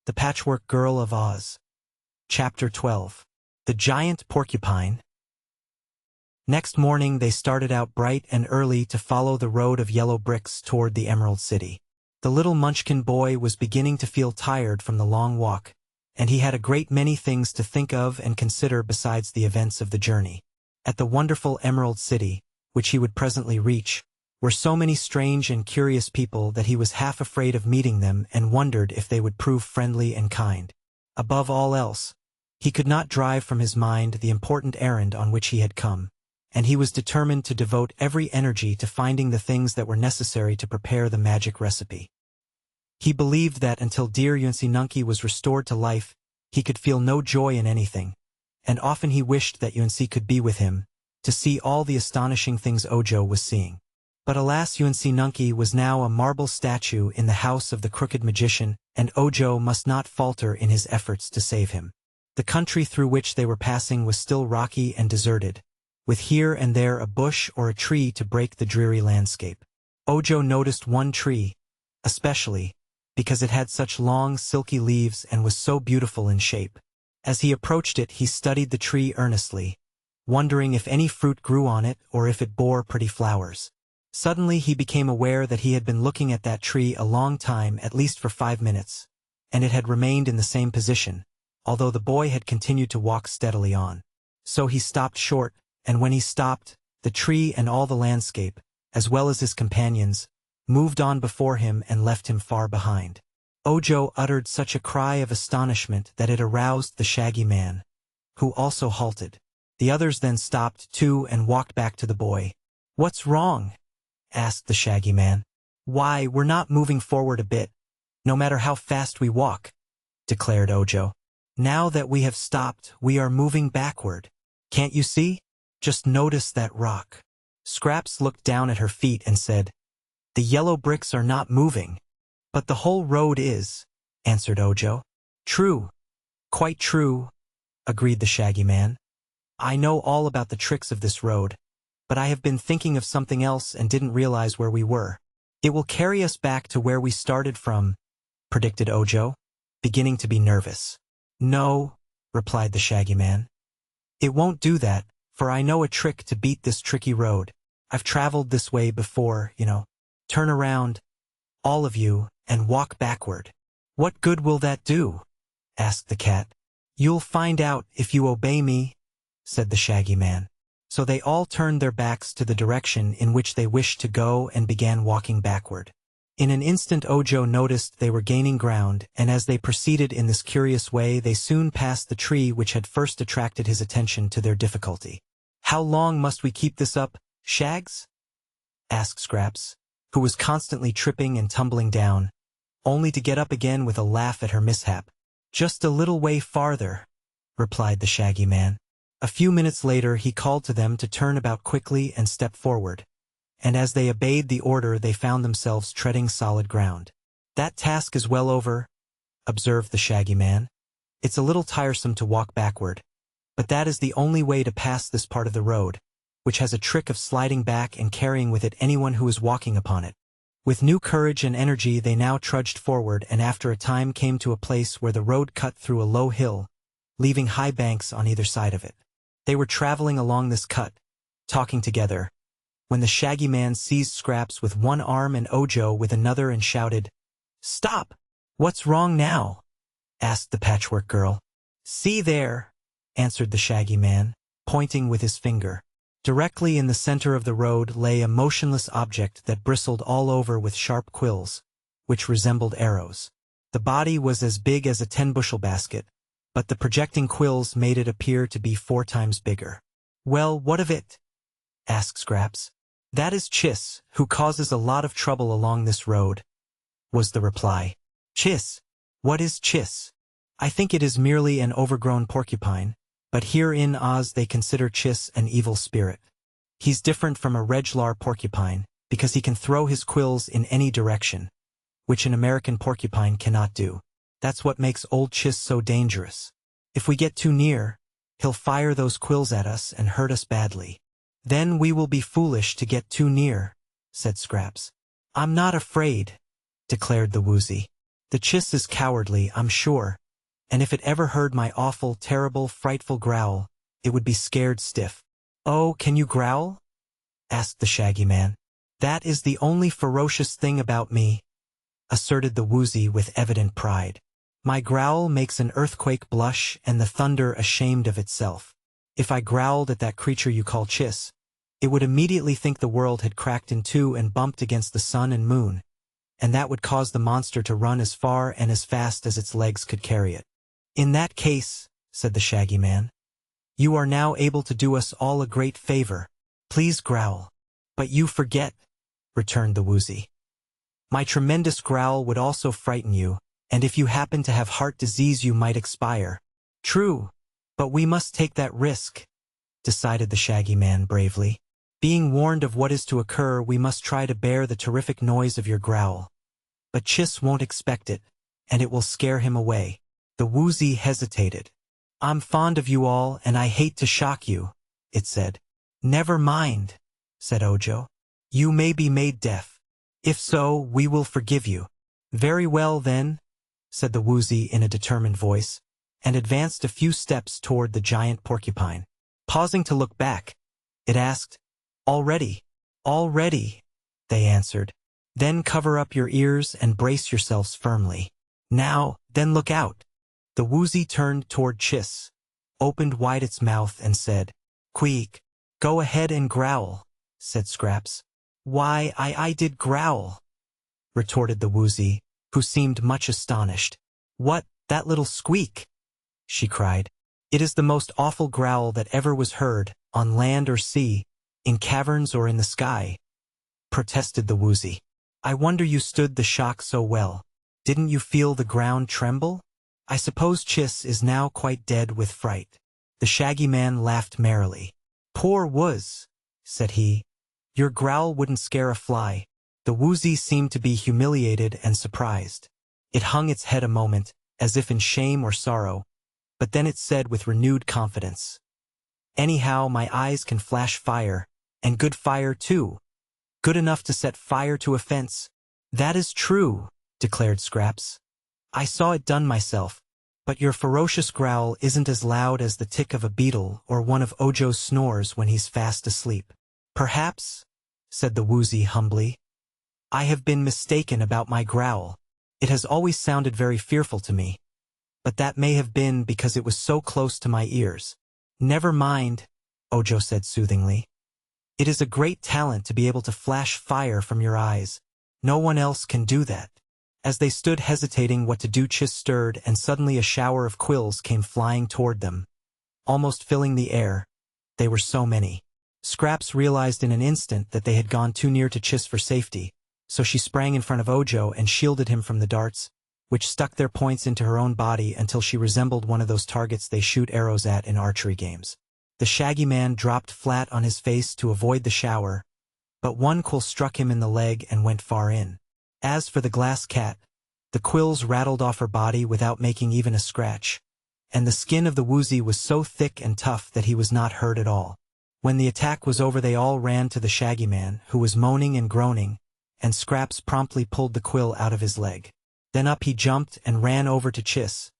The Patchwork Girl of Oz. Chapter 12. The Giant Porcupine. Next morning they started out bright and early to follow the road of yellow bricks toward the Emerald City. The little Munchkin boy was beginning to feel tired from the long walk, and he had a great many things to think of and consider besides the events of the journey. At the wonderful Emerald City, which he would presently reach, were so many strange and curious people that he was half afraid of meeting them and wondered if they would prove friendly and kind. Above all else, he could not drive from his mind the important errand on which he had come, and he was determined to devote every energy to finding the things that were necessary to prepare the magic recipe. He believed that until dear Nunky was restored to life, he could feel no joy in anything, and often he wished that could be with him, to see all the astonishing things Ojo was seeing. But alas, Nunky was now a marble statue in the house of the crooked magician, and Ojo must not falter in his efforts to save him. The country through which they were passing was still rocky and deserted, with here and there a bush or a tree to break the dreary landscape. Ojo noticed one tree, especially, because it had such long, silky leaves and was so beautiful in shape. As he approached it, he studied the tree earnestly, wondering if any fruit grew on it or if it bore pretty flowers. Suddenly he became aware that he had been looking at that tree a long time, at least for 5 minutes, and it had remained in the same position, although the boy had continued to walk steadily on. So he stopped short, and when he stopped, the tree and all the landscape, as well as his companions, moved on before him and left him far behind. Ojo uttered such a cry of astonishment that it aroused the Shaggy Man, who also halted. The others then stopped too and walked back to the boy. "What's wrong?" asked the Shaggy Man. "Why, we're not moving forward a bit, no matter how fast we walk," declared Ojo. "Now that we have stopped, we are moving backward. Can't you see? Just notice that rock." Scraps looked down at her feet and said, "The yellow bricks are not moving." "But the whole road is," answered Ojo. "True. Quite true," agreed the Shaggy Man. "I know all about the tricks of this road, but I have been thinking of something else and didn't realize where we were. It will carry us back to where we started from," predicted Ojo, beginning to be nervous. "No," replied the Shaggy Man. "It won't do that, for I know a trick to beat this tricky road. I've traveled this way before, Turn around, all of you, and walk backward." "What good will that do?" asked the cat. "You'll find out if you obey me," said the Shaggy Man. So they all turned their backs to the direction in which they wished to go and began walking backward. In an instant Ojo noticed they were gaining ground, and as they proceeded in this curious way they soon passed the tree which had first attracted his attention to their difficulty. "How long must we keep this up, Shags?" asked Scraps, who was constantly tripping and tumbling down, only to get up again with a laugh at her mishap. "Just a little way farther," replied the Shaggy Man. A few minutes later he called to them to turn about quickly and step forward, and as they obeyed the order they found themselves treading solid ground. "That task is well over," observed the Shaggy Man. "It's a little tiresome to walk backward, but that is the only way to pass this part of the road, which has a trick of sliding back and carrying with it anyone who is walking upon it." With new courage and energy they now trudged forward and after a time came to a place where the road cut through a low hill, leaving high banks on either side of it. They were traveling along this cut, talking together, when the Shaggy Man seized Scraps with one arm and Ojo with another and shouted, "Stop! What's wrong now?" asked the Patchwork Girl. "See there," answered the Shaggy Man, pointing with his finger. Directly in the center of the road lay a motionless object that bristled all over with sharp quills, which resembled arrows. The body was as big as a 10-bushel basket, but the projecting quills made it appear to be 4 times bigger. "Well, what of it?" asked Scraps. "That is Chiss, who causes a lot of trouble along this road," was the reply. "Chiss? What is Chiss?" "I think it is merely an overgrown porcupine, but here in Oz they consider Chiss an evil spirit. He's different from a regular porcupine, because he can throw his quills in any direction, which an American porcupine cannot do. That's what makes old Chiss so dangerous. If we get too near, he'll fire those quills at us and hurt us badly." "Then we will be foolish to get too near," said Scraps. "I'm not afraid," declared the Woozy. The chiss is cowardly, I'm sure, and if it ever heard my awful, terrible, frightful growl, it would be scared stiff. Oh, can you growl? Asked the Shaggy Man. That is the only ferocious thing about me, asserted the Woozy with evident pride. My growl makes an earthquake blush and the thunder ashamed of itself. If I growled at that creature you call Chiss, it would immediately think the world had cracked in two and bumped against the sun and moon, and that would cause the monster to run as far and as fast as its legs could carry it. In that case, said the Shaggy Man, you are now able to do us all a great favor. Please growl. But you forget, returned the Woozy. My tremendous growl would also frighten you, and if you happen to have heart disease you might expire. True, but we must take that risk, decided the Shaggy Man bravely. Being warned of what is to occur, we must try to bear the terrific noise of your growl. But Chiss won't expect it, and it will scare him away. The Woozy hesitated. I'm fond of you all, and I hate to shock you, it said. Never mind, said Ojo. You may be made deaf. If so, we will forgive you. Very well then, said the Woozy in a determined voice, and advanced a few steps toward the giant porcupine. Pausing to look back, it asked, Already, they answered. Then cover up your ears and brace yourselves firmly. Now, then look out. The Woozy turned toward Chiss, opened wide its mouth and said, Queek. Go ahead and growl, said Scraps. Why, I did growl, retorted the Woozy, who seemed much astonished. What, that little squeak? She cried. It is the most awful growl that ever was heard, on land or sea, in caverns or in the sky, protested the Woozy. I wonder you stood the shock so well. Didn't you feel the ground tremble? I suppose Chiss is now quite dead with fright. The Shaggy Man laughed merrily. Poor Wooz, said he. Your growl wouldn't scare a fly. The Woozy seemed to be humiliated and surprised. It hung its head a moment, as if in shame or sorrow, but then it said with renewed confidence, Anyhow, my eyes can flash fire, and good fire too. Good enough to set fire to a fence. That is true, declared Scraps. I saw it done myself, but your ferocious growl isn't as loud as the tick of a beetle or one of Ojo's snores when he's fast asleep. Perhaps, said the Woozy humbly, I have been mistaken about my growl. It has always sounded very fearful to me, but that may have been because it was so close to my ears. Never mind, Ojo said soothingly. It is a great talent to be able to flash fire from your eyes. No one else can do that. As they stood hesitating what to do, Chiss stirred, and suddenly a shower of quills came flying toward them, almost filling the air. They were so many. Scraps realized in an instant that they had gone too near to Chiss for safety, so she sprang in front of Ojo and shielded him from the darts, which stuck their points into her own body until she resembled one of those targets they shoot arrows at in archery games. The Shaggy Man dropped flat on his face to avoid the shower, but one quill struck him in the leg and went far in. As for the glass cat, the quills rattled off her body without making even a scratch, and the skin of the Woozy was so thick and tough that he was not hurt at all. When the attack was over, they all ran to the Shaggy Man, who was moaning and groaning, and Scraps promptly pulled the quill out of his leg. Then up he jumped and ran over to Chiss,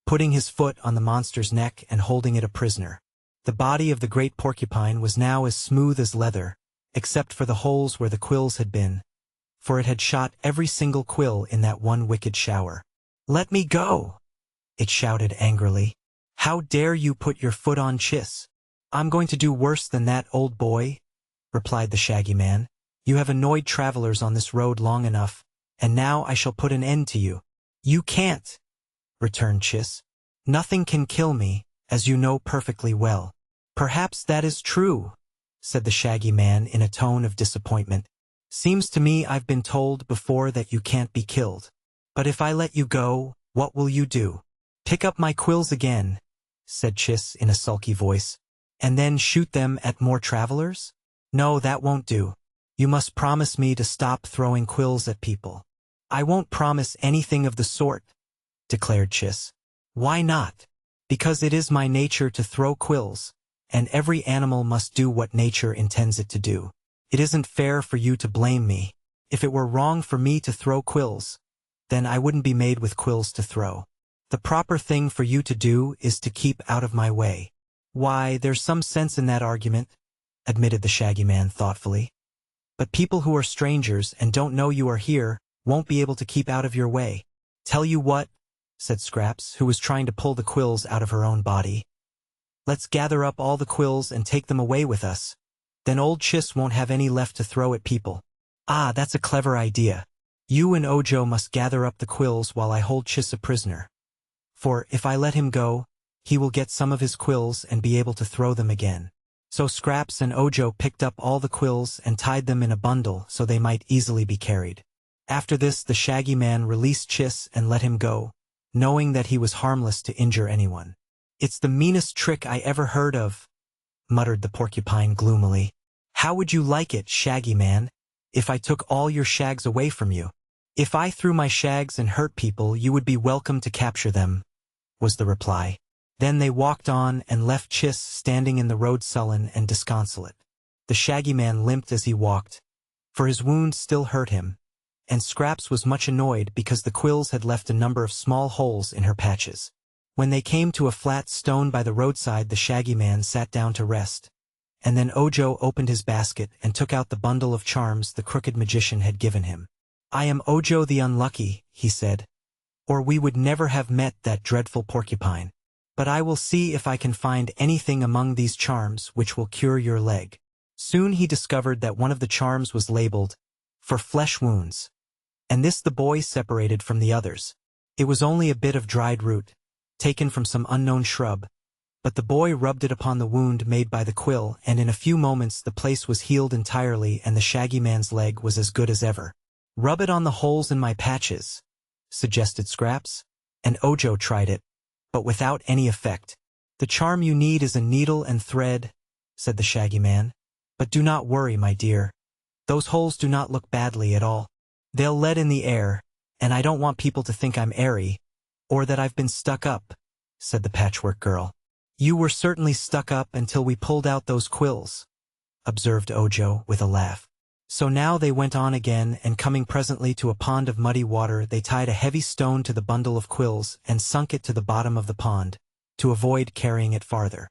putting his foot on the monster's neck and holding it a prisoner. The body of the great porcupine was now as smooth as leather, except for the holes where the quills had been, for it had shot every single quill in that one wicked shower. Let me go, it shouted angrily. How dare you put your foot on Chiss? I'm going to do worse than that, old boy, replied the Shaggy Man. You have annoyed travelers on this road long enough, and now I shall put an end to you. You can't, returned Chiss. Nothing can kill me, as you know perfectly well. Perhaps that is true, said the Shaggy Man in a tone of disappointment. Seems to me I've been told before that you can't be killed. But if I let you go, what will you do? Pick up my quills again, said Chiss in a sulky voice, and then shoot them at more travelers? No, that won't do. You must promise me to stop throwing quills at people. I won't promise anything of the sort, declared Chiss. Why not? Because it is my nature to throw quills, and every animal must do what nature intends it to do. It isn't fair for you to blame me. If it were wrong for me to throw quills, then I wouldn't be made with quills to throw. The proper thing for you to do is to keep out of my way." "Why, there's some sense in that argument," admitted the Shaggy Man thoughtfully. "But people who are strangers and don't know you are here won't be able to keep out of your way." "Tell you what," said Scraps, who was trying to pull the quills out of her own body. "Let's gather up all the quills and take them away with us. Then old Chiss won't have any left to throw at people." "Ah, that's a clever idea. You and Ojo must gather up the quills while I hold Chiss a prisoner. For, if I let him go, he will get some of his quills and be able to throw them again." So Scraps and Ojo picked up all the quills and tied them in a bundle so they might easily be carried. After this, the Shaggy Man released Chiss and let him go, knowing that he was harmless to injure anyone. "It's the meanest trick I ever heard of," muttered the Porcupine gloomily. "How would you like it, Shaggy Man, if I took all your shags away from you?" "If I threw my shags and hurt people, you would be welcome to capture them," was the reply. Then they walked on and left Chiss standing in the road sullen and disconsolate. The Shaggy Man limped as he walked, for his wounds still hurt him, and Scraps was much annoyed because the quills had left a number of small holes in her patches. When they came to a flat stone by the roadside, the Shaggy Man sat down to rest, and then Ojo opened his basket and took out the bundle of charms the crooked magician had given him. "I am Ojo the Unlucky," he said, "or we would never have met that dreadful porcupine. But I will see if I can find anything among these charms which will cure your leg." Soon he discovered that one of the charms was labeled, "For flesh wounds," and this the boy separated from the others. It was only a bit of dried root, taken from some unknown shrub, but the boy rubbed it upon the wound made by the quill, and in a few moments the place was healed entirely and the Shaggy Man's leg was as good as ever. "Rub it on the holes in my patches," suggested Scraps, and Ojo tried it, but without any effect. "The charm you need is a needle and thread," said the Shaggy Man. "But do not worry, my dear. Those holes do not look badly at all. They'll let in the air, and I don't want people to think I'm airy, or that I've been stuck up," said the Patchwork Girl. "You were certainly stuck up until we pulled out those quills," observed Ojo with a laugh. So now they went on again, and coming presently to a pond of muddy water, they tied a heavy stone to the bundle of quills and sunk it to the bottom of the pond, to avoid carrying it farther.